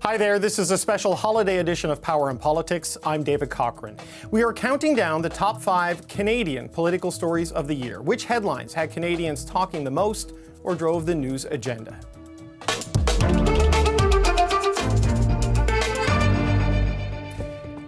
Hi there, this is a special holiday edition of Power and Politics. I'm David Cochrane. We are counting down the top 5 Canadian political stories of the year. Which headlines had Canadians talking the most or drove the news agenda?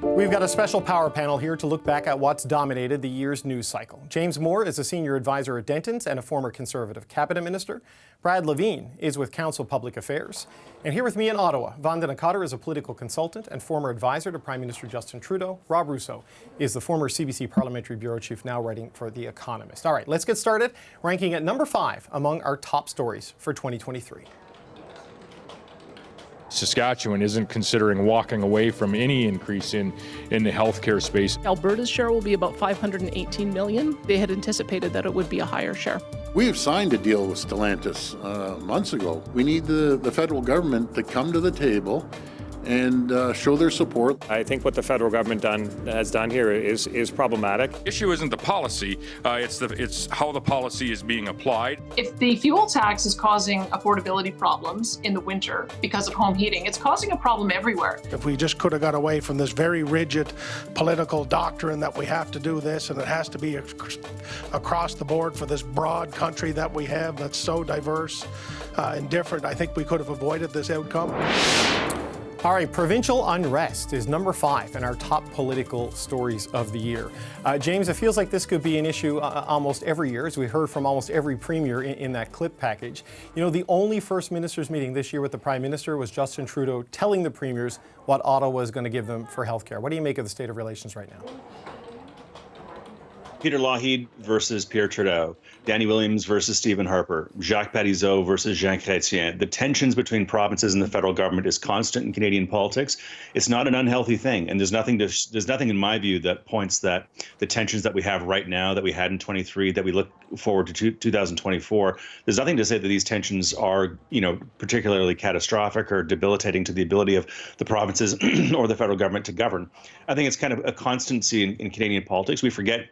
We've got a special Power panel here to look back at what's dominated the year's news cycle. James Moore is a senior advisor at Dentons and a former Conservative cabinet minister. Brad Lavigne is with Council Public Affairs. And here with me in Ottawa, Vandana Kattar is a political consultant and former advisor to Prime Minister Justin Trudeau. Rob Russo is the former CBC Parliamentary Bureau Chief, now writing for The Economist. All right, let's get started. Ranking at number 5 among our top stories for 2023. Saskatchewan isn't considering walking away from any increase in the healthcare space. Alberta's share will be about $518 million. They had anticipated that it would be a higher share. We have signed a deal with Stellantis months ago. We need the federal government to come to the table and show their support. I think what the federal government has done here is problematic. The issue isn't the policy, it's how the policy is being applied. If the fuel tax is causing affordability problems in the winter because of home heating, it's causing a problem everywhere. If we just could have got away from this very rigid political doctrine that we have to do this and it has to be across the board for this broad country that we have that's so diverse and different, I think we could have avoided this outcome. All right, provincial unrest is number 5 in our top political stories of the year. James, it feels like this could be an issue almost every year, as we heard from almost every premier in that clip package. You know, the only First Ministers meeting this year with the Prime Minister was Justin Trudeau telling the premiers what Ottawa is going to give them for health care. What do you make of the state of relations right now? Peter Lougheed versus Pierre Trudeau, Danny Williams versus Stephen Harper, Jacques Parizeau versus Jean Chrétien. The tensions between provinces and the federal government is constant in Canadian politics. It's not an unhealthy thing, and there's nothing in my view that points that the tensions that we have right now, that we had in 23, that we look forward to 2024. There's nothing to say that these tensions are, particularly catastrophic or debilitating to the ability of the provinces or the federal government to govern. I think it's kind of a constancy in Canadian politics. We forget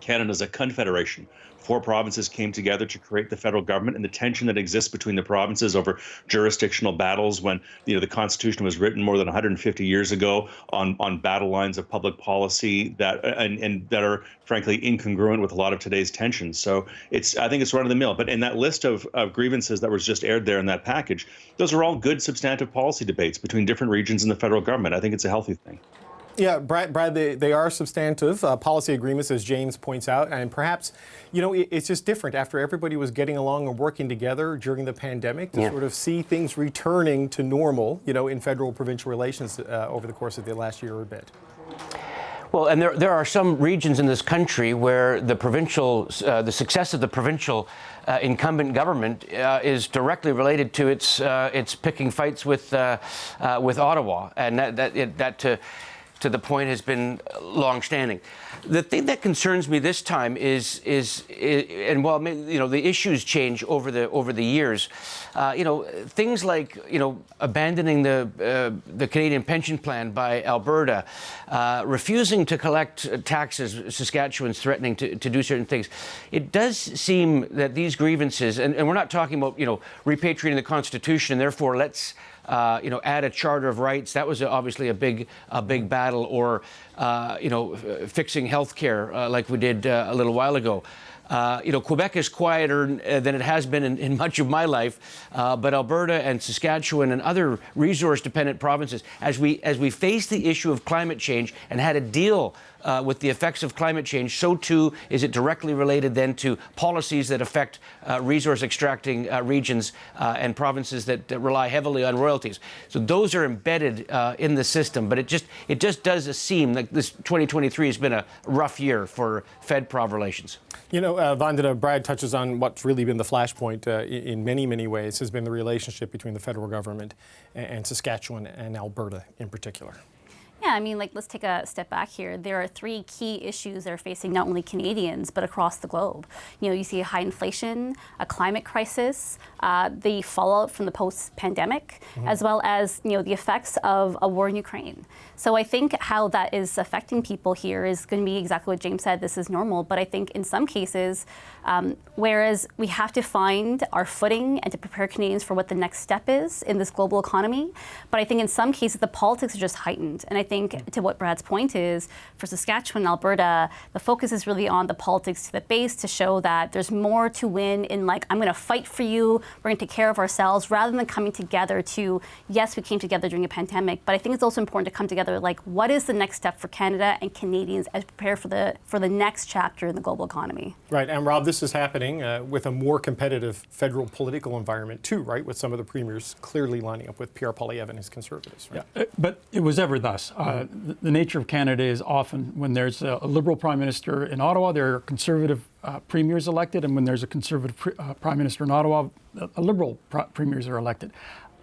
Canada's a confederation. 4 provinces came together to create the federal government, and the tension that exists between the provinces over jurisdictional battles when the Constitution was written more than 150 years ago on battle lines of public policy that are frankly incongruent with a lot of today's tensions. So I think it's run of the mill. But in that list of grievances that was just aired there in that package, those are all good substantive policy debates between different regions and the federal government. I think it's a healthy thing. Yeah, Brad, they are substantive policy agreements, as James points out, and perhaps, it's just different after everybody was getting along and working together during the pandemic to sort of see things returning to normal, in federal-provincial relations over the course of the last year or a bit. Well, and there are some regions in this country where the success of the provincial incumbent government is directly related to its picking fights with Ottawa, and that to the point has been long-standing. The thing that concerns me this time is and while the issues change over the years, things like abandoning the Canadian pension plan by Alberta, refusing to collect taxes, Saskatchewan's threatening to do certain things. It does seem that these grievances, and we're not talking about repatriating the Constitution and therefore let's add a Charter of Rights. That was obviously a big battle, or fixing health care like we did a little while ago. Quebec is quieter than it has been in much of my life, but Alberta and Saskatchewan and other resource-dependent provinces, as we face the issue of climate change and had a deal with the effects of climate change, so too is it directly related then to policies that affect resource-extracting regions and provinces that rely heavily on royalties. So those are embedded in the system, but it just does seem like this 2023 has been a rough year for Fed-Prov relations. Vandana, Brad touches on what's really been the flashpoint in many, many ways, has been the relationship between the federal government and Saskatchewan and Alberta in particular. Yeah, I mean, let's take a step back here. There are three key issues that are facing not only Canadians, but across the globe. You see high inflation, a climate crisis, the fallout from the post-pandemic, as well as, the effects of a war in Ukraine. So I think how that is affecting people here is going to be exactly what James said. This is normal. But I think in some cases, whereas we have to find our footing and to prepare Canadians for what the next step is in this global economy, but I think in some cases the politics are just heightened. And I think to what Brad's point is, for Saskatchewan and Alberta, the focus is really on the politics to the base to show that there's more to win in I'm going to fight for you, we're going to take care of ourselves, rather than coming together to, yes, we came together during a pandemic, but I think it's also important to come together what is the next step for Canada and Canadians as prepare for the next chapter in the global economy. Right, and Rob, this is happening with a more competitive federal political environment too, right? With some of the premiers clearly lining up with Pierre Poilievre and his Conservatives, right? Yeah, but it was ever thus. The nature of Canada is often when there's a Liberal Prime Minister in Ottawa, there are Conservative premiers elected, and when there's a Conservative Prime Minister in Ottawa, a Liberal premiers are elected.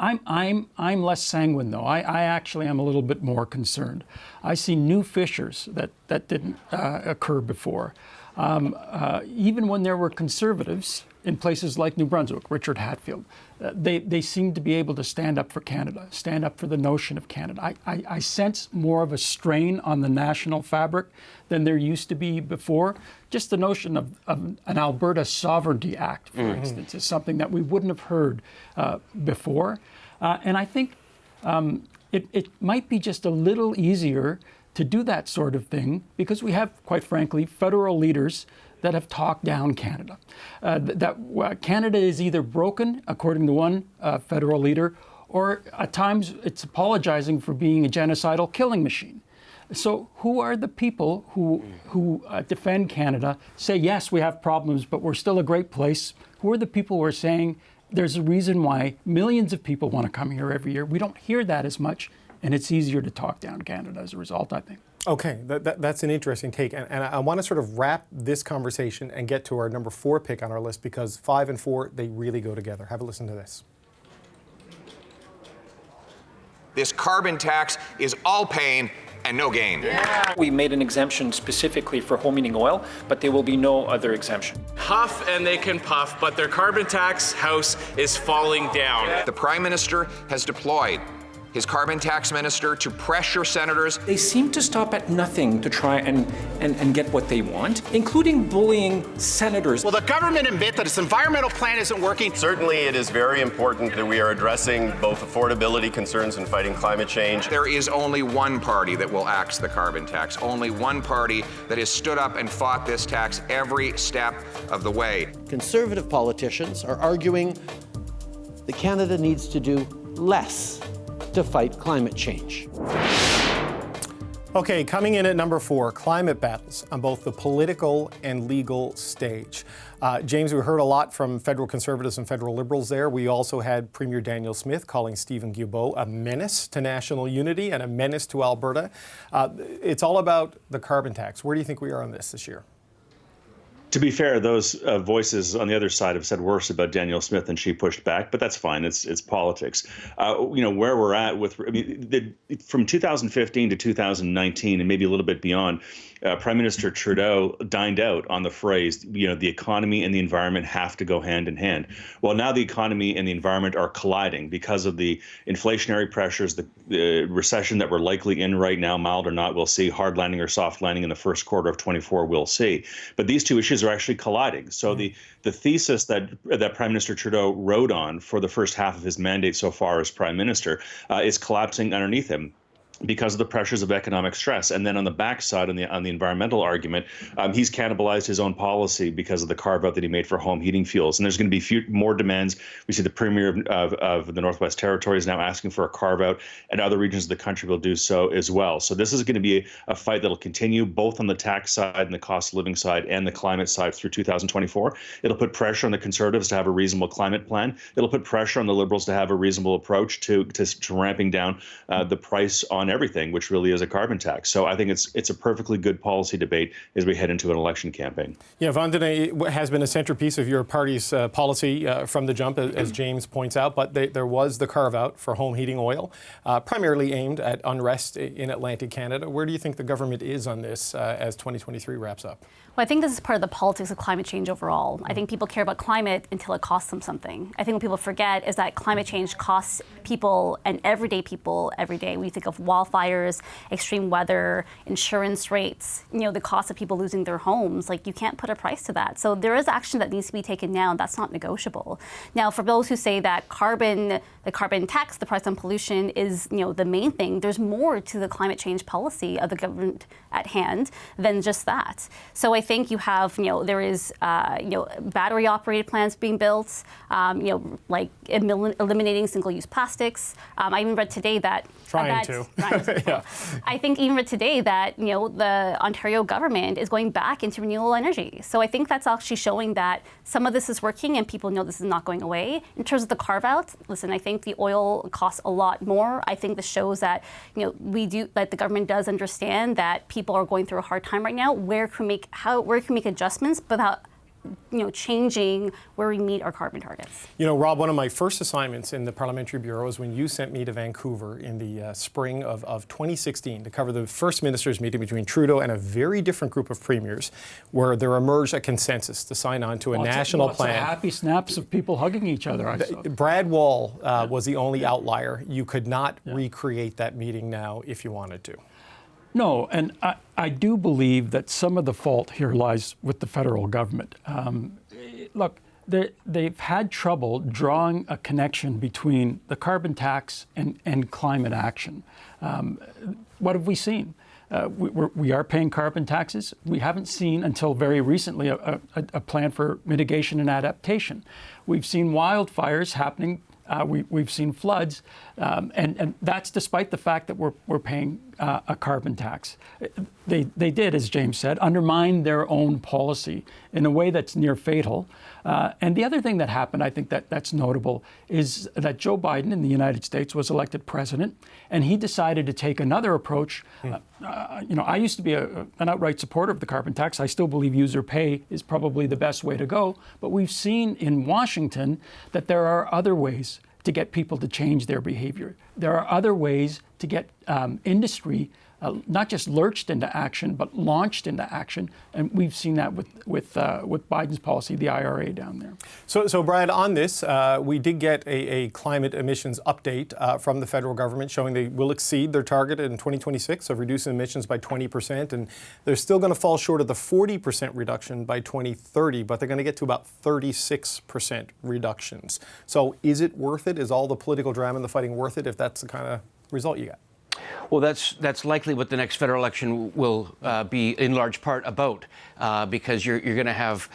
I'm less sanguine, though. I actually am a little bit more concerned. I see new fissures that didn't occur before. Even when there were Conservatives in places like New Brunswick, Richard Hatfield, they seem to be able to stand up for Canada, stand up for the notion of Canada. I sense more of a strain on the national fabric than there used to be before. Just the notion of an Alberta Sovereignty Act, for instance, is something that we wouldn't have heard before. And I think it might be just a little easier to do that sort of thing because we have, quite frankly, federal leaders that have talked down Canada. Canada is either broken, according to one federal leader, or at times it's apologizing for being a genocidal killing machine. So who are the people who defend Canada, say, yes, we have problems, but we're still a great place? Who are the people who are saying there's a reason why millions of people want to come here every year? We don't hear that as much, and it's easier to talk down Canada as a result, I think. Okay, that's an interesting take. And I want to sort of wrap this conversation and get to our number 4 pick on our list because 5 and 4, they really go together. Have a listen to this. This carbon tax is all pain and no gain. Yeah. We made an exemption specifically for home heating oil, but there will be no other exemption. Huff and they can puff, but their carbon tax house is falling down. The Prime Minister has deployed his carbon tax minister to pressure senators. They seem to stop at nothing to try and get what they want, including bullying senators. Will the government admit that its environmental plan isn't working? Certainly it is very important that we are addressing both affordability concerns and fighting climate change. There is only one party that will axe the carbon tax, only one party that has stood up and fought this tax every step of the way. Conservative politicians are arguing that Canada needs to do less to fight climate change. Okay, coming in at number 4, climate battles on both the political and legal stage. James, we heard a lot from federal Conservatives and federal Liberals there. We also had Premier Daniel Smith calling Stephen Guilbeault a menace to national unity and a menace to Alberta. It's all about the carbon tax. Where do you think we are on this year? To be fair, those voices on the other side have said worse about Daniel Smith than she pushed back, but that's fine. It's politics. Where we're at with, from 2015 to 2019 and maybe a little bit beyond, Prime Minister Trudeau dined out on the phrase, the economy and the environment have to go hand in hand. Well, now the economy and the environment are colliding because of the inflationary pressures, the recession that we're likely in right now, mild or not, we'll see. Hard landing or soft landing in the first quarter of 24, we'll see. But these two issues are actually colliding. So the thesis that Prime Minister Trudeau rode on for the first half of his mandate so far as Prime Minister is collapsing underneath him because of the pressures of economic stress. And then on the backside, on the environmental argument, he's cannibalized his own policy because of the carve-out that he made for home heating fuels. And there's going to be more demands. We see the Premier of the Northwest Territories now asking for a carve-out, and other regions of the country will do so as well. So this is going to be a fight that will continue both on the tax side and the cost of living side and the climate side through 2024. It'll put pressure on the Conservatives to have a reasonable climate plan. It'll put pressure on the Liberals to have a reasonable approach to ramping down the price on everything, which really is a carbon tax. So I think it's a perfectly good policy debate as we head into an election campaign. Yeah, Vandana has been a centerpiece of your party's policy from the jump, as James points out, but there was the carve-out for home heating oil, primarily aimed at unrest in Atlantic Canada. Where do you think the government is on this as 2023 wraps up? Well, I think this is part of the politics of climate change overall. I think people care about climate until it costs them something. I think what people forget is that climate change costs people and everyday people every day. We think of wildfires, extreme weather, insurance rates, the cost of people losing their homes. Like, you can't put a price to that. So there is action that needs to be taken now, and that's not negotiable. Now, for those who say that the carbon tax, the price on pollution is, the main thing, there's more to the climate change policy of the government at hand than just that. So I think you have, there is, battery operated plants being built, like eliminating single-use plastics. I even read today that I think even read today that the Ontario government is going back into renewable energy. So I think that's actually showing that some of this is working and people know this is not going away. In terms of the carve-out, listen, I think the oil costs a lot more. I think this shows that that the government does understand that people are going through a hard time right now. Where can we make adjustments without changing where we meet our carbon targets? Rob, one of my first assignments in the Parliamentary Bureau is when you sent me to Vancouver in the spring of 2016 to cover the First Minister's meeting between Trudeau and a very different group of premiers, where there emerged a consensus to sign on to a national plan. Happy snaps of people hugging each other. I saw. Brad Wall was the only outlier. You could not recreate that meeting now if you wanted to. No, and I do believe that some of the fault here lies with the federal government. Look, they've had trouble drawing a connection between the carbon tax and climate action. What have we seen? We are paying carbon taxes. We haven't seen until very recently a plan for mitigation and adaptation. We've seen wildfires happening. We've seen floods, and that's despite the fact that we're paying a carbon tax. They did, as James said, undermine their own policy in a way that's near fatal. And the other thing that happened, I think that's notable, is that Joe Biden in the United States was elected president, and he decided to take another approach. I used to be an outright supporter of the carbon tax. I still believe user pay is probably the best way to go. But we've seen in Washington that there are other ways to get people to change their behavior. There are other ways to get industry not just lurched into action, but launched into action. And we've seen that with Biden's policy, the IRA down there. So Brad, on this, we did get a climate emissions update from the federal government showing they will exceed their target in 2026 of reducing emissions by 20%. And they're still going to fall short of the 40% reduction by 2030, but they're going to get to about 36% reductions. So is it worth it? Is all the political drama and the fighting worth it if that's the kind of result you got? Well, that's likely what the next federal election will be in large part about, because you're going to have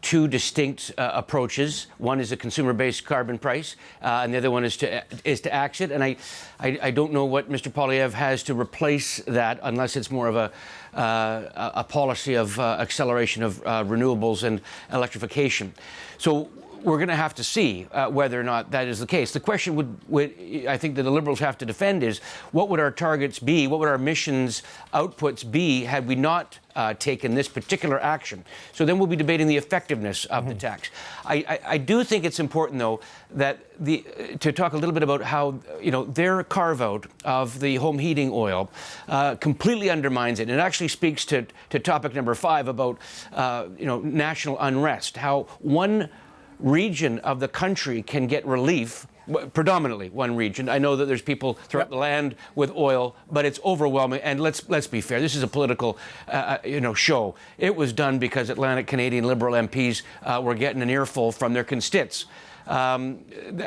two distinct approaches. One is a consumer-based carbon price, and the other one is to axe it. And I don't know what Mr. Poilievre has to replace that, unless it's more of a policy of acceleration of renewables and electrification. So we're going to have to see whether or not that is the case. The question would I think that the Liberals have to defend is, what would our targets be? What would our emissions outputs be had we not taken this particular action? So then we'll be debating the effectiveness of the tax. I do think it's important, though, that to talk a little bit about how their carve-out of the home heating oil completely undermines it. And it actually speaks to topic number 5 about national unrest. How one region of the country can get relief, predominantly one region. I know that there's people throughout the land with oil, but it's overwhelming. And let's be fair, this is a political show. It was done because Atlantic Canadian Liberal MPs were getting an earful from their constituents. The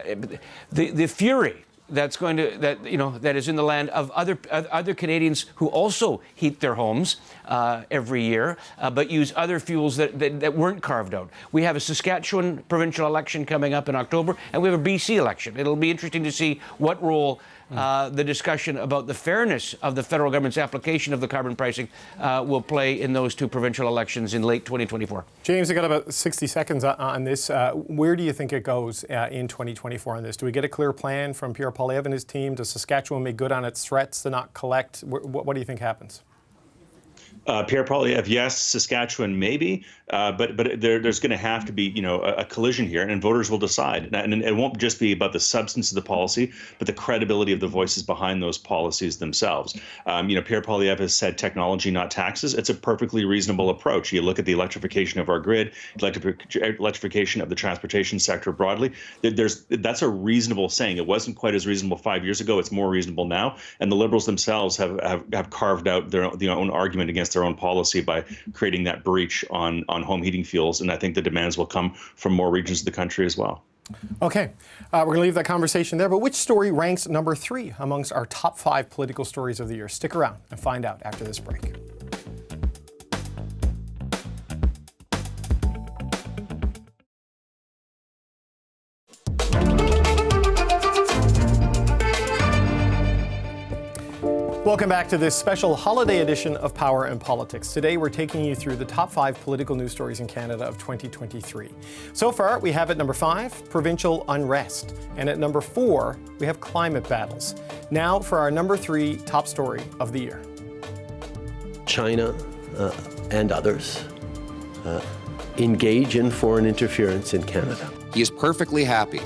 fury that is in the land of other Canadians who also heat their homes every year, but use other fuels that weren't carved out. We have a Saskatchewan provincial election coming up in October, and we have a BC election. It'll be interesting to see what role the discussion about the fairness of the federal government's application of the carbon pricing will play in those two provincial elections in late 2024. James, I got about 60 seconds on this. Where do you think it goes in 2024 on this? Do we get a clear plan from Pierre Poilievre and his team? Does Saskatchewan make good on its threats to not collect? What do you think happens? Pierre Poilievre, yes. Saskatchewan, maybe. But there's going to have to be, a collision here, and voters will decide. And it won't just be about the substance of the policy, but the credibility of the voices behind those policies themselves. Pierre Poilievre has said technology, not taxes. It's a perfectly reasonable approach. You look at the electrification of our grid, electrification of the transportation sector broadly. That's a reasonable saying. It wasn't quite as reasonable 5 years ago. It's more reasonable now. And the Liberals themselves have carved out their own argument against their own policy by creating that breach on home heating fuels. And I think the demands will come from more regions of the country as well. Okay, we're going to leave that conversation there. But which story ranks number 3 amongst our top 5 political stories of the year? Stick around and find out after this break. Welcome back to this special holiday edition of Power and Politics. Today we're taking you through the top 5 political news stories in Canada of 2023. So far we have at number 5, provincial unrest. And at number 4, we have climate battles. Now for our number 3 top story of the year. China and others engage in foreign interference in Canada. He is perfectly happy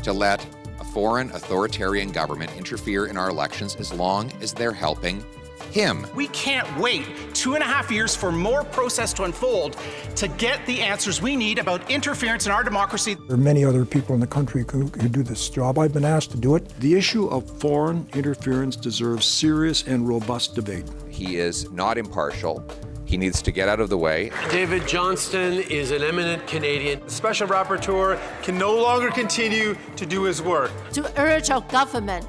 to let a foreign authoritarian government interfere in our elections as long as they're helping him. We can't wait 2.5 years for more process to unfold to get the answers we need about interference in our democracy. There are many other people in the country who do this job. I've been asked to do it. The issue of foreign interference deserves serious and robust debate. He is not impartial. He needs to get out of the way. David Johnston is an eminent Canadian. The Special Rapporteur can no longer continue to do his work. To urge our government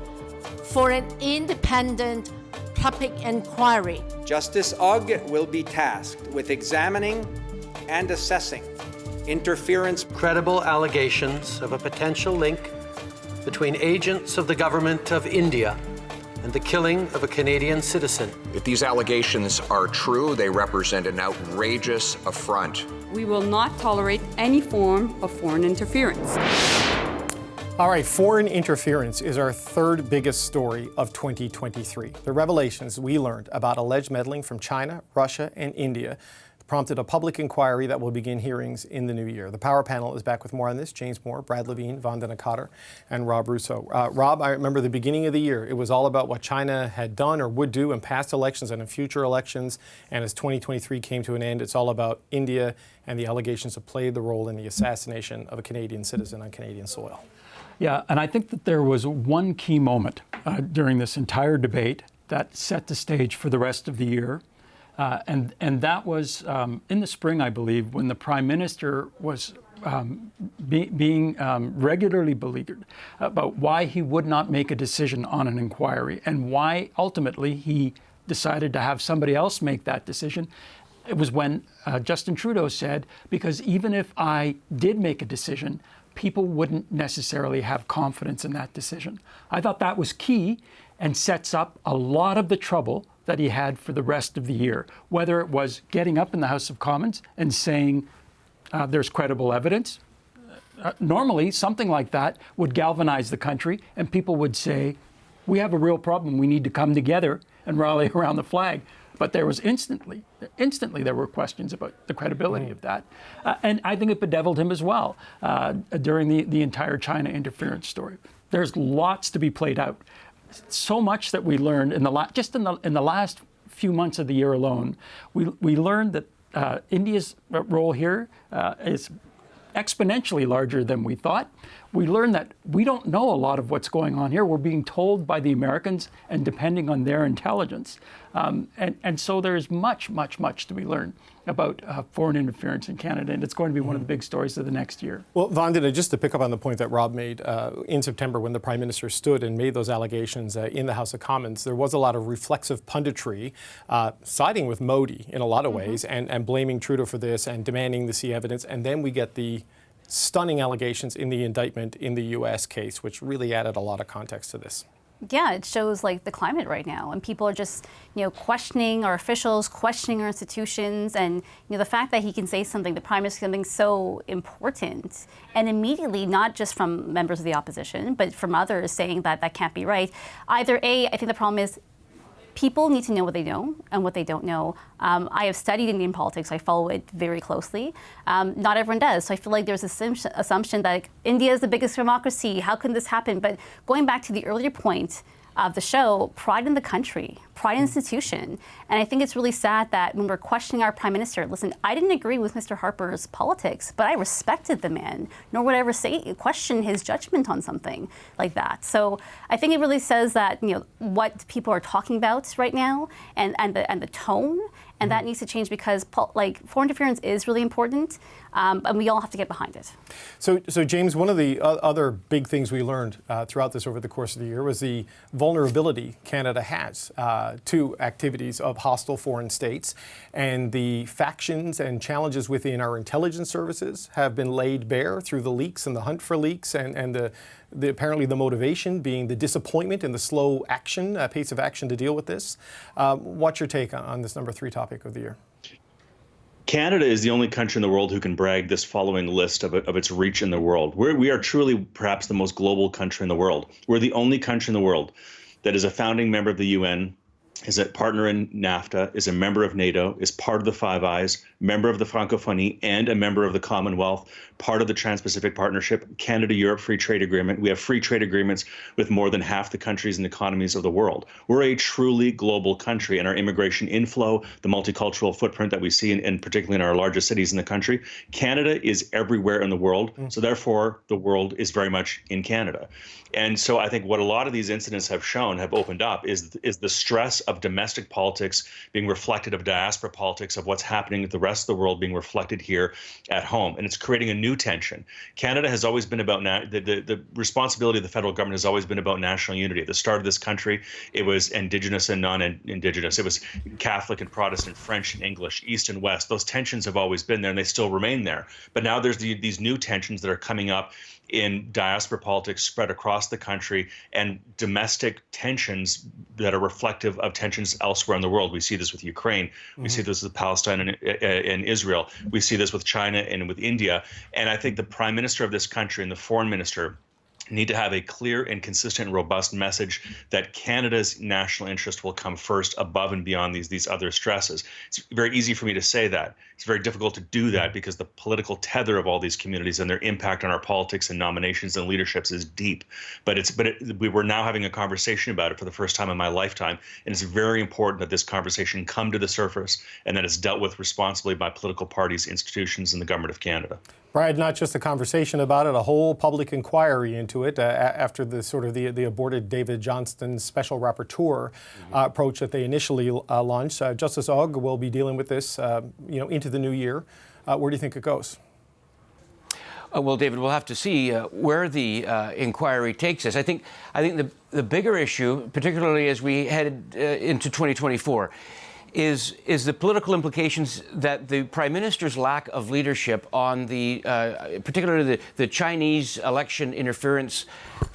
for an independent public inquiry. Justice Ogg will be tasked with examining and assessing interference. Credible allegations of a potential link between agents of the government of India and the killing of a Canadian citizen. If these allegations are true, they represent an outrageous affront. We will not tolerate any form of foreign interference. All right, foreign interference is our third biggest story of 2023. The revelations we learned about alleged meddling from China, Russia, and India prompted a public inquiry that will begin hearings in the new year. The Power Panel is back with more on this. James Moore, Brad Lavigne, Vandana, Kattar, and Rob Russo. Rob, I remember the beginning of the year, it was all about what China had done or would do in past elections and in future elections. And as 2023 came to an end, it's all about India and the allegations of played the role in the assassination of a Canadian citizen on Canadian soil. Yeah, and I think that there was one key moment during this entire debate that set the stage for the rest of the year. And that was in the spring, I believe, when the Prime Minister was being regularly beleaguered about why he would not make a decision on an inquiry and why ultimately he decided to have somebody else make that decision. It was when Justin Trudeau said, because even if I did make a decision, people wouldn't necessarily have confidence in that decision. I thought that was key and sets up a lot of the trouble that he had for the rest of the year, whether it was getting up in the House of Commons and saying there's credible evidence. Normally, something like that would galvanize the country and people would say, we have a real problem, we need to come together and rally around the flag. But there was instantly there were questions about the credibility of that. And I think it bedeviled him as well during the entire China interference story. There's lots to be played out. So much that we learned in the last few months of the year alone. We learned that India's role here is exponentially larger than we thought. We learned that we don't know a lot of what's going on here. We're being told by the Americans and depending on their intelligence. And so there's much to be learned about foreign interference in Canada, and it's going to be one of the big stories of the next year. Well, Vandana, just to pick up on the point that Rob made, in September when the Prime Minister stood and made those allegations in the House of Commons, there was a lot of reflexive punditry siding with Modi in a lot of ways and blaming Trudeau for this and demanding to see evidence. And then we get the stunning allegations in the indictment in the U.S. case, which really added a lot of context to this. Yeah, it shows like the climate right now, and people are just, questioning our officials, questioning our institutions, and the fact that he can say something, the Prime Minister, something so important, and immediately, not just from members of the opposition, but from others saying that that can't be right. Either A, I think the problem is people need to know what they know and what they don't know. I have studied Indian politics. I follow it very closely. Not everyone does. So I feel like there's an assumption that India is the biggest democracy. How can this happen? But going back to the earlier point of the show, pride in the country, pride in institution. And I think it's really sad that when we're questioning our Prime Minister, listen, I didn't agree with Mr. Harper's politics, but I respected the man, nor would I ever question his judgment on something like that. So I think it really says that, what people are talking about right now and the tone, and that needs to change because foreign interference is really important, and we all have to get behind it. So James, one of the other big things we learned throughout this over the course of the year was the vulnerability Canada has to activities of hostile foreign states, and the factions and challenges within our intelligence services have been laid bare through the leaks and the hunt for leaks, and apparently the motivation being the disappointment and the slow action, pace of action to deal with this. What's your take on this number 3 topic of the year? Canada is the only country in the world who can brag this following list of its reach in the world. We are truly perhaps the most global country in the world. We're the only country in the world that is a founding member of the UN, is a partner in NAFTA, is a member of NATO, is part of the Five Eyes, member of the Francophonie, and a member of the Commonwealth, part of the Trans-Pacific Partnership, Canada-Europe Free Trade Agreement. We have free trade agreements with more than half the countries and economies of the world. We're a truly global country, and our immigration inflow, the multicultural footprint that we see, and particularly in our largest cities in the country, Canada is everywhere in the world. So therefore, the world is very much in Canada. And so I think what a lot of these incidents have opened up is the stress of domestic politics being reflected of diaspora politics, of what's happening with the rest of the world being reflected here at home. And it's creating a new tension. Canada has always been about the responsibility of the federal government has always been about national unity. At the start of this country, it was Indigenous and non-Indigenous. It was Catholic and Protestant, French and English, East and West. Those tensions have always been there, and they still remain there. But now there's these new tensions that are coming up in diaspora politics spread across the country, and domestic tensions that are reflective of tensions elsewhere in the world. We see this with Ukraine. We see this with Palestine and Israel. We see this with China and with India. And I think the Prime Minister of this country and the Foreign Minister need to have a clear and consistent and robust message that Canada's national interest will come first above and beyond these other stresses. It's very easy for me to say that. It's very difficult to do that because the political tether of all these communities and their impact on our politics and nominations and leaderships is deep. But we were now having a conversation about it for the first time in my lifetime, and it's very important that this conversation come to the surface and that it's dealt with responsibly by political parties, institutions, and the government of Canada. Brad, not just a conversation about it, a whole public inquiry into it after the aborted David Johnston's special rapporteur approach that they initially launched. Justice Ogg will be dealing with this, into the new year. Where do you think it goes? Well, David, we'll have to see where the inquiry takes us. I think the bigger issue, particularly as we head into 2024, is the political implications that the Prime Minister's lack of leadership on particularly the Chinese election interference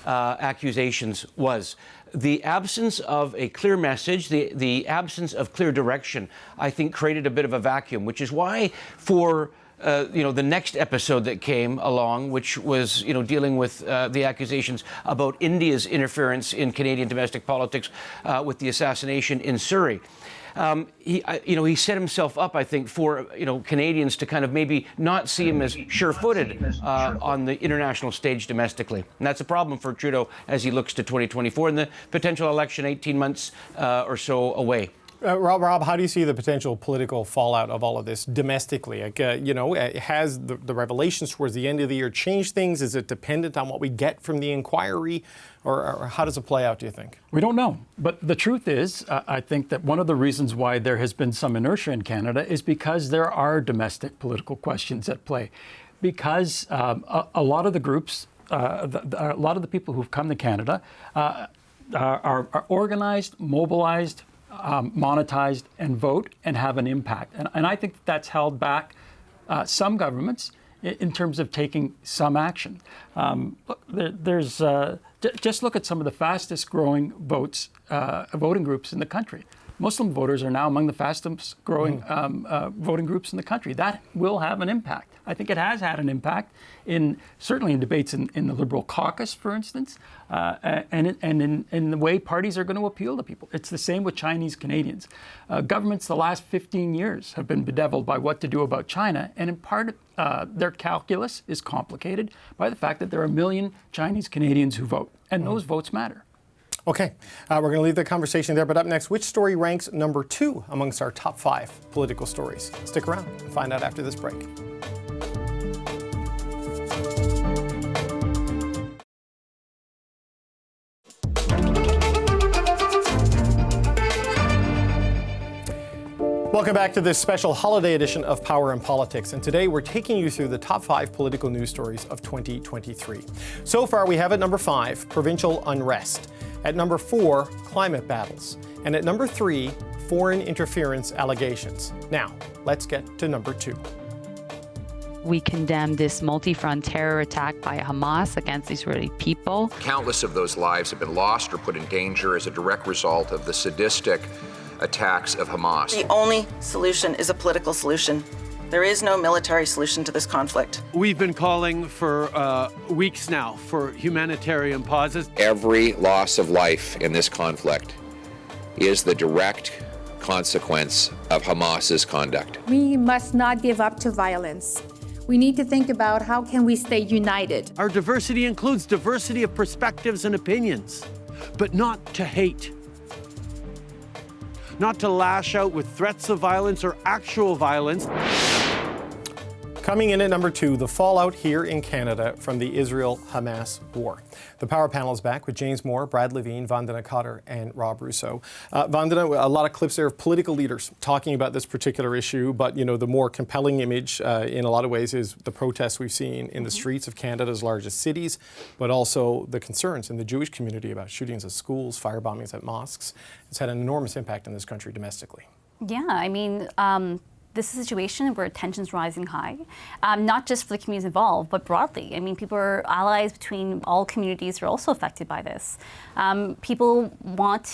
accusations was. The absence of a clear message, the absence of clear direction, I think created a bit of a vacuum, which is why for the next episode that came along, which was, dealing with the accusations about India's interference in Canadian domestic politics with the assassination in Surrey. He set himself up, I think, for Canadians to kind of maybe not see him as sure-footed on the international stage domestically, and that's a problem for Trudeau as he looks to 2024 and the potential election 18 months or so away. Rob, how do you see the potential political fallout of all of this domestically? Has the revelations towards the end of the year changed things? Is it dependent on what we get from the inquiry? Or how does it play out, do you think? We don't know. But the truth is, I think that one of the reasons why there has been some inertia in Canada is because there are domestic political questions at play. Because a lot of the groups, a lot of the people who've come to Canada are organized, mobilized, monetized, and vote and have an impact. And I think that's held back some governments in terms of taking some action. Look, there's Just look at some of the fastest growing voting groups in the country. Muslim voters are now among the fastest growing voting groups in the country. That will have an impact. I think it has had an impact certainly in debates in the Liberal caucus, for instance, and in the way parties are going to appeal to people. It's the same with Chinese Canadians. Governments the last 15 years have been bedeviled by what to do about China, and in part their calculus is complicated by the fact that there are 1 million Chinese Canadians who vote, and those votes matter. Okay, we're going to leave the conversation there, but up next, which story ranks number 2 amongst our top 5 political stories? Stick around and find out after this break. Welcome back to this special holiday edition of Power and Politics, and today we're taking you through the top 5 political news stories of 2023. So far, we have at number 5, provincial unrest. At number 4, climate battles. And at number 3, foreign interference allegations. Now, let's get to number 2. We condemn this multi-front terror attack by Hamas against Israeli people. Countless of those lives have been lost or put in danger as a direct result of the sadistic attacks of Hamas. The only solution is a political solution. There is no military solution to this conflict. We've been calling for weeks now for humanitarian pauses. Every loss of life in this conflict is the direct consequence of Hamas's conduct. We must not give up to violence. We need to think about how can we stay united. Our diversity includes diversity of perspectives and opinions, but not to hate. Not to lash out with threats of violence or actual violence. Coming in at number 2, the fallout here in Canada from the Israel-Hamas war. The Power Panel is back with James Moore, Brad Lavigne, Vandana, Kattar, and Rob Russo. Vandana, a lot of clips there of political leaders talking about this particular issue, but the more compelling image in a lot of ways is the protests we've seen in the streets of Canada's largest cities, but also the concerns in the Jewish community about shootings at schools, fire bombings at mosques. It's had an enormous impact in this country domestically. Yeah, I mean, this is a situation where tension's rising high, not just for the communities involved, but broadly. I mean, people are allies between all communities who are also affected by this. People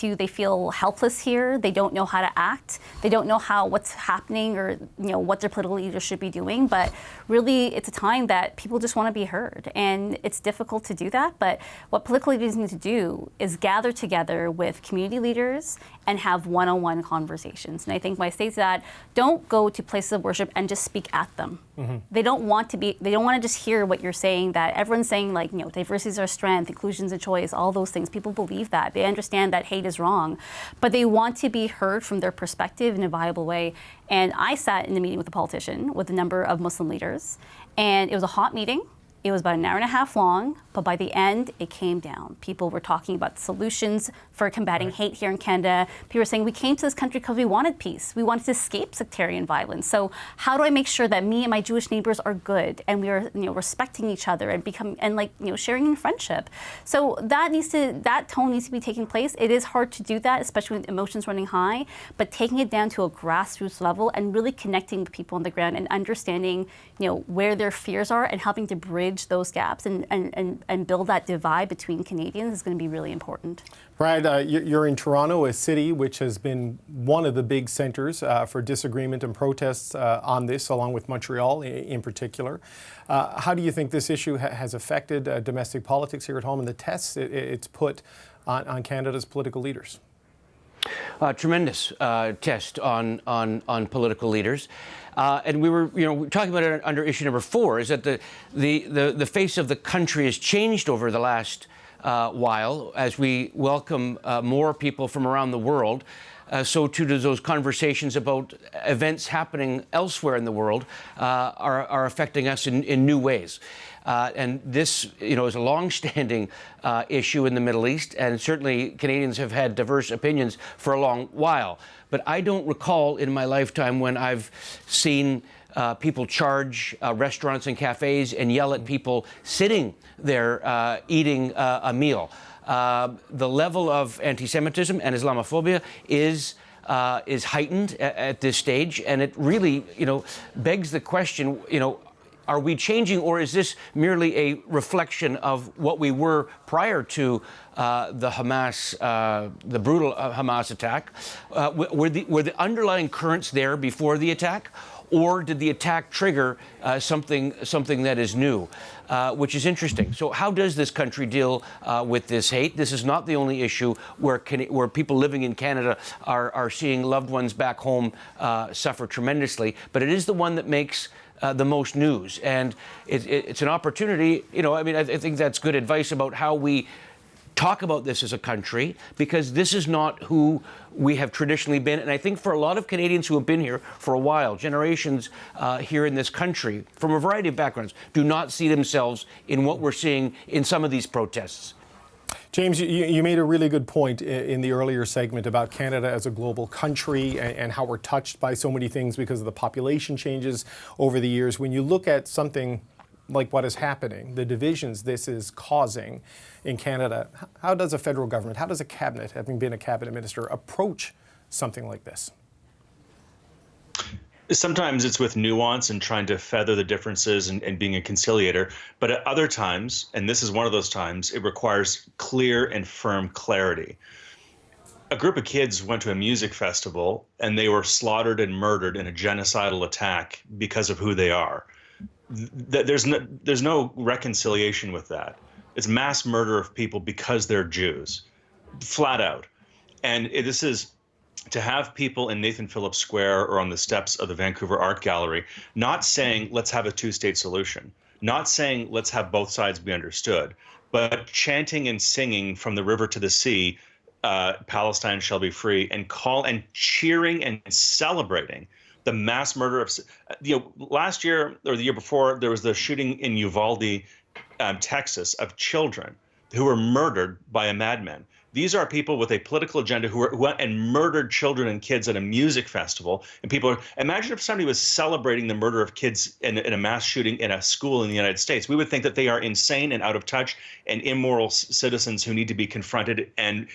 they feel helpless here. They don't know how to act. They don't know what's happening or, what their political leaders should be doing. But really, it's a time that people just want to be heard. And it's difficult to do that. But what political leaders need to do is gather together with community leaders and have one-on-one conversations. And I think when I say that, don't go to places of worship and just speak at them. Mm-hmm. They don't want to just hear what you're saying, that everyone's saying diversity is our strength, inclusion is a choice, all those things. People believe that. They understand that hate is wrong, but they want to be heard from their perspective in a viable way. And I sat in a meeting with a politician with a number of Muslim leaders, and it was a hot meeting. It was about an hour and a half long, but by the end, it came down. People were talking about solutions for combating hate here in Canada. People were saying, we came to this country because we wanted peace. We wanted to escape sectarian violence. So how do I make sure that me and my Jewish neighbors are good and we are, respecting each other and sharing in friendship? So that tone needs to be taking place. It is hard to do that, especially with emotions running high, but taking it down to a grassroots level and really connecting with people on the ground and understanding, where their fears are and helping to bridge those gaps and build that divide between Canadians is going to be really important. Brad, you're in Toronto, a city which has been one of the big centers for disagreement and protests on this, along with Montreal in particular. How do you think this issue has affected domestic politics here at home and the tests it's put on Canada's political leaders? Tremendous test on political leaders. And we were, talking about it under issue number 4, is that the face of the country has changed over the last while as we welcome more people from around the world. So too do those conversations about events happening elsewhere in the world are affecting us in new ways. And this, is a long-standing issue in the Middle East, and certainly Canadians have had diverse opinions for a long while. But I don't recall in my lifetime when I've seen people charge restaurants and cafes and yell at people sitting there eating a meal. The level of anti-Semitism and Islamophobia is heightened at this stage, and it really, begs the question, Are we changing, or is this merely a reflection of what we were prior to the Hamas, the brutal Hamas attack? Were the underlying currents there before the attack, or did the attack trigger something that is new, which is interesting? So how does this country deal with this hate? This is not the only issue where people living in Canada are seeing loved ones back home suffer tremendously, but it is the one that makes the most news. And it's an opportunity, I think that's good advice about how we talk about this as a country, because this is not who we have traditionally been. And I think for a lot of Canadians who have been here for a while, generations here in this country, from a variety of backgrounds, do not see themselves in what we're seeing in some of these protests. James, you made a really good point in the earlier segment about Canada as a global country and how we're touched by so many things because of the population changes over the years. When you look at something like what is happening, the divisions this is causing in Canada, how does a federal government, how does a cabinet, having been a cabinet minister, approach something like this? Sometimes it's with nuance and trying to feather the differences and being a conciliator. But at other times, and this is one of those times, it requires clear and firm clarity. A group of kids went to a music festival and they were slaughtered and murdered in a genocidal attack because of who they are. There's no reconciliation with that. It's mass murder of people because they're Jews, flat out. And this is to have people in Nathan Phillips Square or on the steps of the Vancouver Art Gallery not saying, let's have a two-state solution, not saying, let's have both sides be understood, but chanting and singing from the river to the sea, Palestine shall be free, and cheering and celebrating the mass murder of, last year or the year before, there was the shooting in Uvalde, Texas, of children who were murdered by a madman. These are people with a political agenda who went and murdered children and kids at a music festival. And imagine if somebody was celebrating the murder of kids in a mass shooting in a school in the United States. We would think that they are insane and out of touch and immoral citizens who need to be confronted and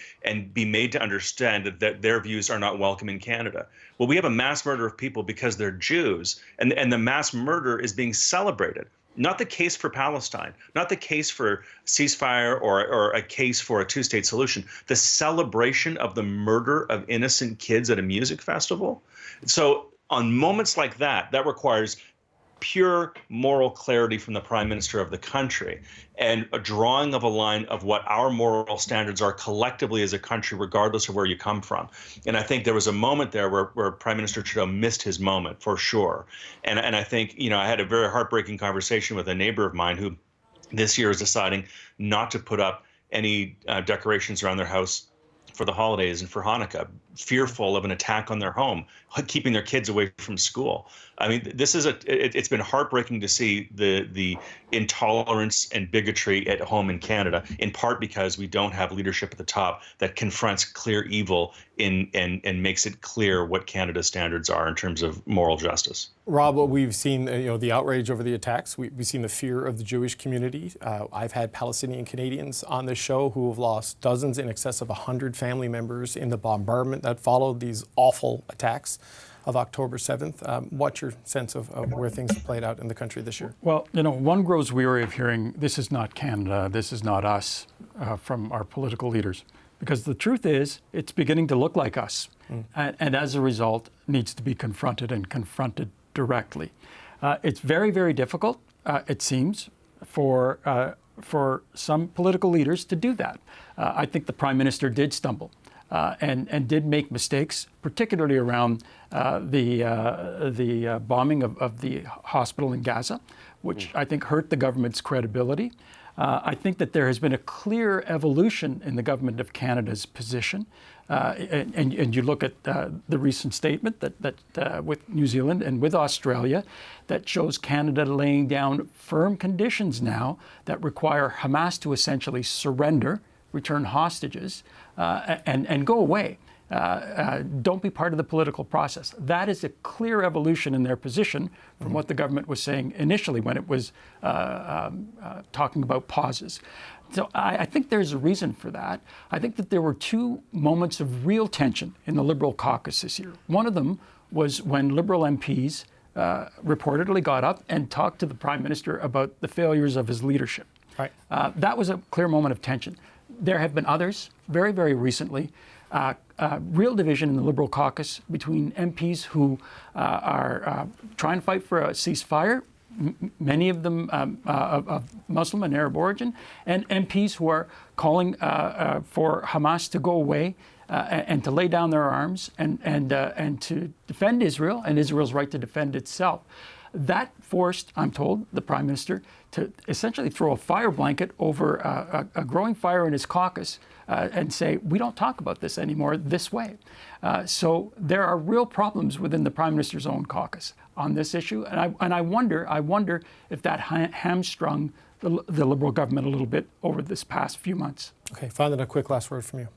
be made to understand that their views are not welcome in Canada. Well, we have a mass murder of people because they're Jews, and the mass murder is being celebrated. Not the case for Palestine, not the case for ceasefire or a case for a two-state solution, the celebration of the murder of innocent kids at a music festival. So on moments like that requires pure moral clarity from the Prime Minister of the country and a drawing of a line of what our moral standards are collectively as a country, regardless of where you come from. And I think there was a moment there where Prime Minister Trudeau missed his moment, for sure. And I think, I had a very heartbreaking conversation with a neighbor of mine who this year is deciding not to put up any decorations around their house for the holidays and for Hanukkah, fearful of an attack on their home, keeping their kids away from school. I mean, it's been heartbreaking to see the intolerance and bigotry at home in Canada, in part because we don't have leadership at the top that confronts clear evil and makes it clear what Canada's standards are in terms of moral justice. Rob, we've seen the outrage over the attacks. We've seen the fear of the Jewish community. I've had Palestinian Canadians on this show who have lost dozens, in excess of 100 family members in the bombardment that followed these awful attacks of October 7th. What's your sense of where things have played out in the country this year? Well, one grows weary of hearing, this is not Canada, this is not us, from our political leaders. Because the truth is, it's beginning to look like us. And as a result, needs to be confronted and confronted directly. It's very, very difficult, it seems, for some political leaders to do that. I think the Prime Minister did stumble. And did make mistakes, particularly around the bombing of the hospital in Gaza, which I think hurt the government's credibility. I think that there has been a clear evolution in the government of Canada's position. And you look at the recent statement that with New Zealand and with Australia that shows Canada laying down firm conditions now that require Hamas to essentially surrender, return hostages, and go away. Don't be part of the political process. That is a clear evolution in their position from what the government was saying initially when it was talking about pauses. So I think there's a reason for that. I think that there were two moments of real tension in the Liberal caucus this year. One of them was when Liberal MPs reportedly got up and talked to the Prime Minister about the failures of his leadership. Right. That was a clear moment of tension. There have been others, very, very recently, real division in the Liberal caucus between MPs who are trying to fight for a ceasefire, many of them of Muslim and Arab origin, and MPs who are calling for Hamas to go away and to lay down their arms and to defend Israel and Israel's right to defend itself. That forced, I'm told, the Prime Minister to essentially throw a fire blanket over a growing fire in his caucus and say, we don't talk about this anymore this way. So there are real problems within the Prime Minister's own caucus on this issue. And I wonder if that hamstrung the Liberal government a little bit over this past few months. Okay, Vandana, a quick last word from you.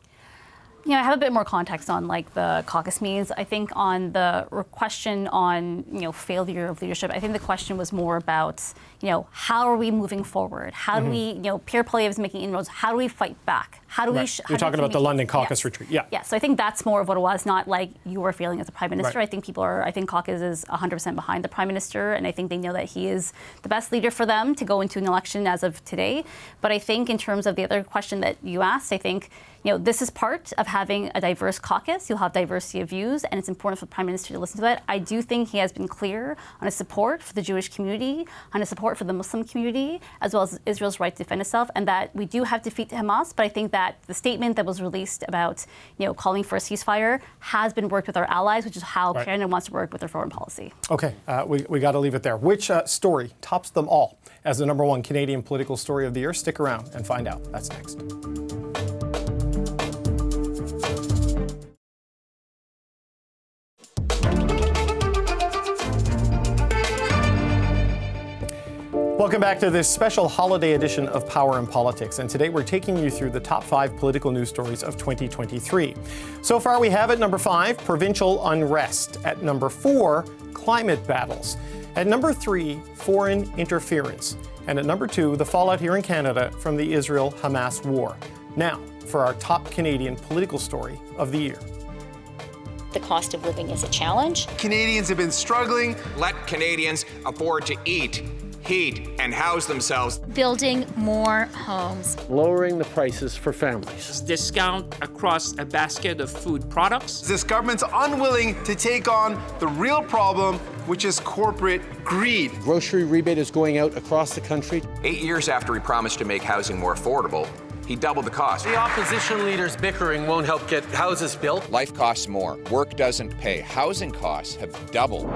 You know, I have a bit more context on like the caucus meetings. I think on the question on, failure of leadership, I think the question was more about, how are we moving forward? How do we, Pierre Poilievre is making inroads. How do we fight back? How do we? You're talking about the London caucus retreat. Yeah. Yeah. So I think that's more of what it was, not like you were failing as a Prime Minister. Right. I think caucus is 100% behind the Prime Minister, and I think they know that he is the best leader for them to go into an election as of today. But I think in terms of the other question that you asked, I think, this is part of having a diverse caucus. You'll have diversity of views, and it's important for the Prime Minister to listen to that. I do think he has been clear on his support for the Jewish community, on his support for the Muslim community, as well as Israel's right to defend itself, and that we do have to defeat Hamas. But I think that the statement that was released about, calling for a ceasefire has been worked with our allies, which is how Canada wants to work with their foreign policy. Okay, we got to leave it there. Which story tops them all as the #1 Canadian political story of the year? Stick around and find out. That's next. Welcome back to this special holiday edition of Power and Politics. And today we're taking you through the top 5 political news stories of 2023. So far we have at number 5, provincial unrest. At number 4, climate battles. At number 3, foreign interference. And at number 2, the fallout here in Canada from the Israel-Hamas war. Now, for our top Canadian political story of the year. The cost of living is a challenge. Canadians have been struggling. Let Canadians afford to eat, heat, and house themselves. Building more homes. Lowering the prices for families. Discount across a basket of food products. This government's unwilling to take on the real problem, which is corporate greed. Grocery rebate is going out across the country. 8 years after he promised to make housing more affordable, he doubled the cost. The opposition leaders bickering won't help get houses built. Life costs more. Work doesn't pay. Housing costs have doubled.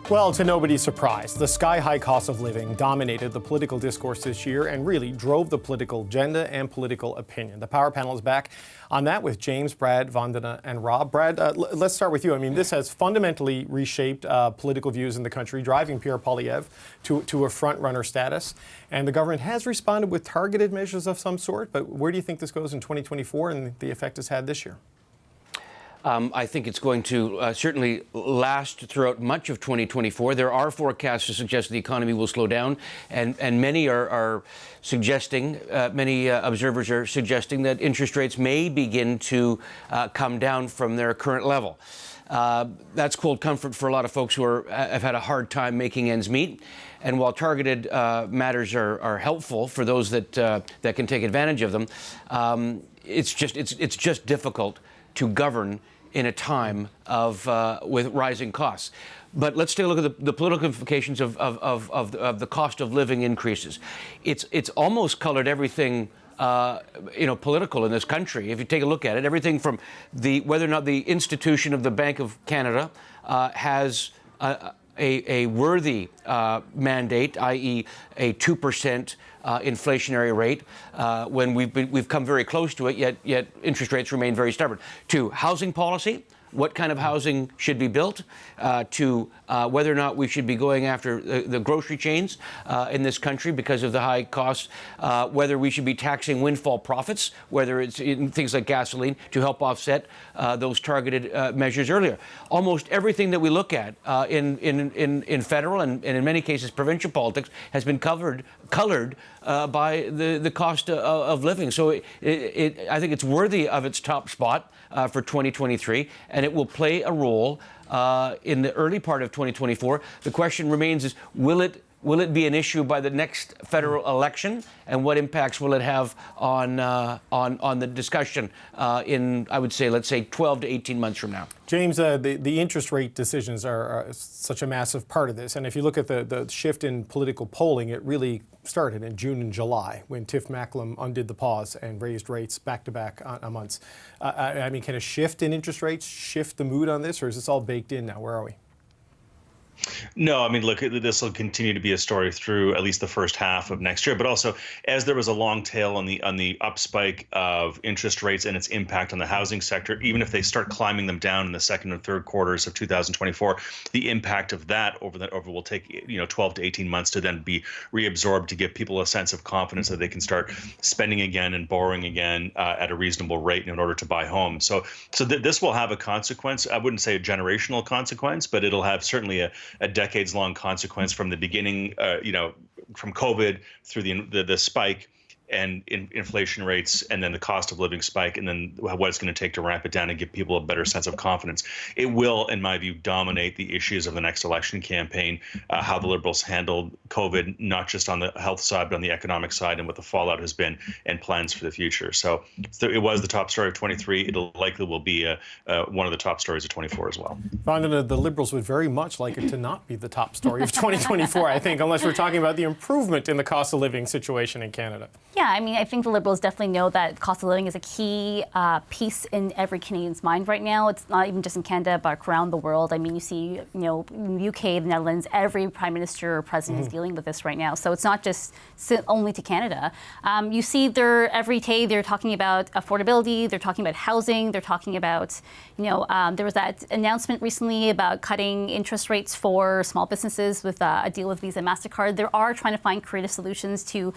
Well, to nobody's surprise, the sky-high cost of living dominated the political discourse this year and really drove the political agenda and political opinion. The Power Panel is back on that with James, Brad, Vandana, and Rob. Brad, let's start with you. I mean, this has fundamentally reshaped political views in the country, driving Pierre Poilievre to a front-runner status. And the government has responded with targeted measures of some sort. But where do you think this goes in 2024 and the effect it's had this year? I think it's going to certainly last throughout much of 2024. There are forecasts to suggest the economy will slow down, and many are suggesting, many observers are suggesting that interest rates may begin to come down from their current level. That's cold comfort for a lot of folks who have had a hard time making ends meet. And while targeted matters are helpful for those that can take advantage of them, it's just difficult to govern in a time of with rising costs. But let's take a look at the political implications of the cost of living increases. It's almost colored everything political in this country. If you take a look at it, everything from whether or not the institution of the Bank of Canada has a worthy mandate, i.e. a 2% inflationary rate, when we've come very close to it, yet interest rates remain very stubborn. To housing policy, what kind of housing should be built, to whether or not we should be going after the grocery chains in this country because of the high costs, whether we should be taxing windfall profits, whether it's in things like gasoline, to help offset those targeted measures earlier. Almost everything that we look at in federal and in many cases provincial politics has been covered colored by the cost of living. So I think it's worthy of its top spot for 2023, and it will play a role in the early part of 2024. The question remains is, will it be an issue by the next federal election, and what impacts will it have on the discussion in, I would say, let's say 12 to 18 months from now? James, the interest rate decisions are such a massive part of this. And if you look at the shift in political polling, it really started in June and July when Tiff Macklem undid the pause and raised rates back-to-back months. I mean, can a shift in interest rates shift the mood on this, or is this all baked in now? Where are we? No, I mean, look, this will continue to be a story through at least the first half of next year. But also, as there was a long tail on the upspike of interest rates and its impact on the housing sector, even if they start climbing them down in the second and third quarters of 2024, the impact of that over will take 12 to 18 months to then be reabsorbed, to give people a sense of confidence that they can start spending again and borrowing again at a reasonable rate in order to buy homes. So this will have a consequence. I wouldn't say a generational consequence, but it'll have certainly a decades-long consequence from the beginning, from COVID through the spike and inflation rates, and then the cost of living spike, and then what it's going to take to ramp it down and give people a better sense of confidence. It will, in my view, dominate the issues of the next election campaign, how the Liberals handled COVID, not just on the health side, but on the economic side, and what the fallout has been and plans for the future. So it was the top story of 23. It likely will be one of the top stories of 24 as well. Vandana, the Liberals would very much like it to not be the top story of 2024, I think, unless we're talking about the improvement in the cost of living situation in Canada. Yeah, I mean, I think the Liberals definitely know that cost of living is a key piece in every Canadian's mind right now. It's not even just in Canada, but around the world. I mean, you see, UK, the Netherlands, every prime minister or president is dealing with this right now. So it's not just only to Canada. You see every day they're talking about affordability, they're talking about housing, they're talking about, there was that announcement recently about cutting interest rates for small businesses with a deal with Visa and MasterCard. They are trying to find creative solutions to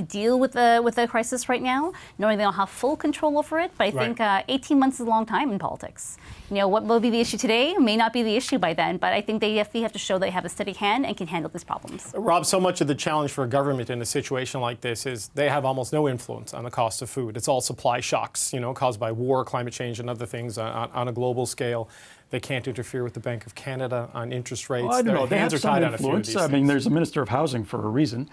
deal with the crisis right now, knowing they don't have full control over it. But I think 18 months is a long time in politics. What will be the issue today may not be the issue by then, but I think they definitely have to show they have a steady hand and can handle these problems. Rob, so much of the challenge for a government in a situation like this is they have almost no influence on the cost of food. It's all supply shocks, caused by war, climate change, and other things on a global scale. They can't interfere with the Bank of Canada on interest rates. Well, I don't know. They have some influence. I mean, there's a Minister of Housing for a reason.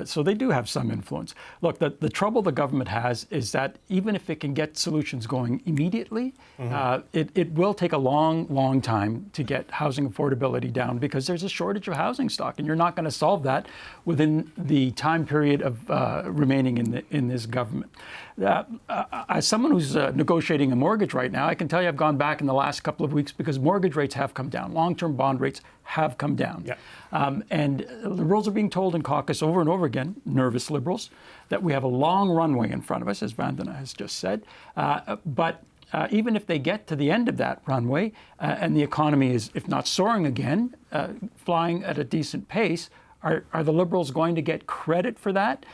So they do have some influence. Look, the trouble the government has is that even if it can get solutions going immediately, it will take a long, long time to get housing affordability down because there's a shortage of housing stock. And you're not going to solve that within the time period of remaining in this government. As someone who's negotiating a mortgage right now, I can tell you I've gone back in the last couple of weeks because mortgage rates have come down. Long-term bond rates have come down. Yeah. And Liberals are being told in caucus over and over again, nervous Liberals, that we have a long runway in front of us, as Vandana has just said. But even if they get to the end of that runway and the economy is, if not soaring again, flying at a decent pace, are the Liberals going to get credit for that?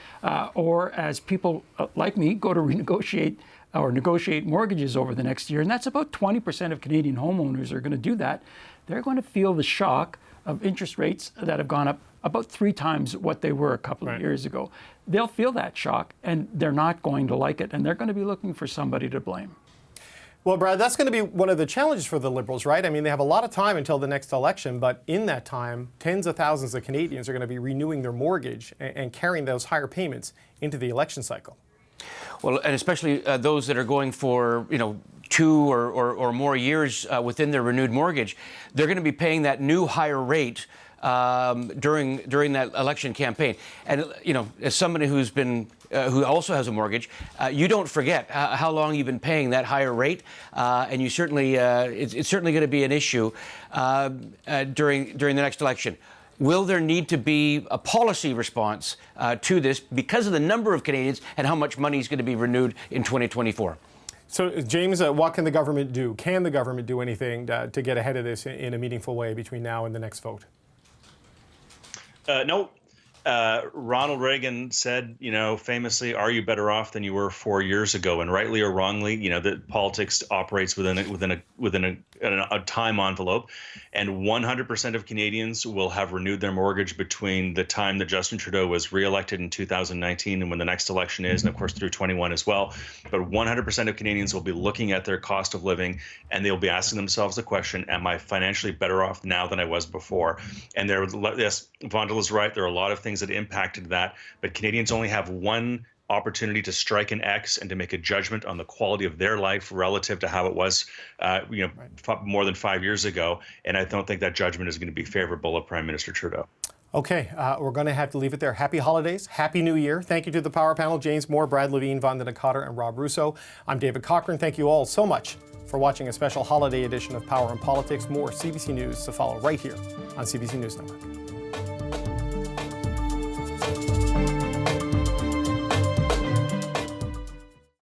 Or as people like me go to renegotiate or negotiate mortgages over the next year, and that's about 20% of Canadian homeowners are going to do that, they're going to feel the shock of interest rates that have gone up about 3 times what they were a couple of years ago. They'll feel that shock, and they're not going to like it, and they're going to be looking for somebody to blame. Well, Brad, that's going to be one of the challenges for the Liberals, right? I mean, they have a lot of time until the next election, but in that time, tens of thousands of Canadians are going to be renewing their mortgage and carrying those higher payments into the election cycle. Well, and especially those that are going for, 2 or more years within their renewed mortgage, they're going to be paying that new higher rate during that election campaign. And, as somebody who's been who also has a mortgage, you don't forget how long you've been paying that higher rate, and you certainly it's certainly going to be an issue during the next election. Will there need to be a policy response to this because of the number of Canadians and how much money is going to be renewed in 2024? So, James, what can the government do? Can the government do anything to get ahead of this in a meaningful way between now and the next vote? No. Ronald Reagan said, famously, "Are you better off than you were 4 years ago?" And rightly or wrongly, that politics operates within a time envelope, and 100% of Canadians will have renewed their mortgage between the time that Justin Trudeau was reelected in 2019 and when the next election is, and of course through 21 as well. But 100% of Canadians will be looking at their cost of living, and they'll be asking themselves the question: am I financially better off now than I was before? And yes, Vandana is right. There are a lot of things that impacted that, but Canadians only have one opportunity to strike an X and to make a judgment on the quality of their life relative to how it was, more than 5 years ago. And I don't think that judgment is going to be favorable of Prime Minister Trudeau. Okay, we're going to have to leave it there. Happy holidays, Happy New Year. Thank you to the Power Panel, James Moore, Brad Lavigne, Vandana, Kattar, and Rob Russo. I'm David Cochrane. Thank you all so much for watching a special holiday edition of Power and Politics. More CBC News to follow right here on CBC News Network.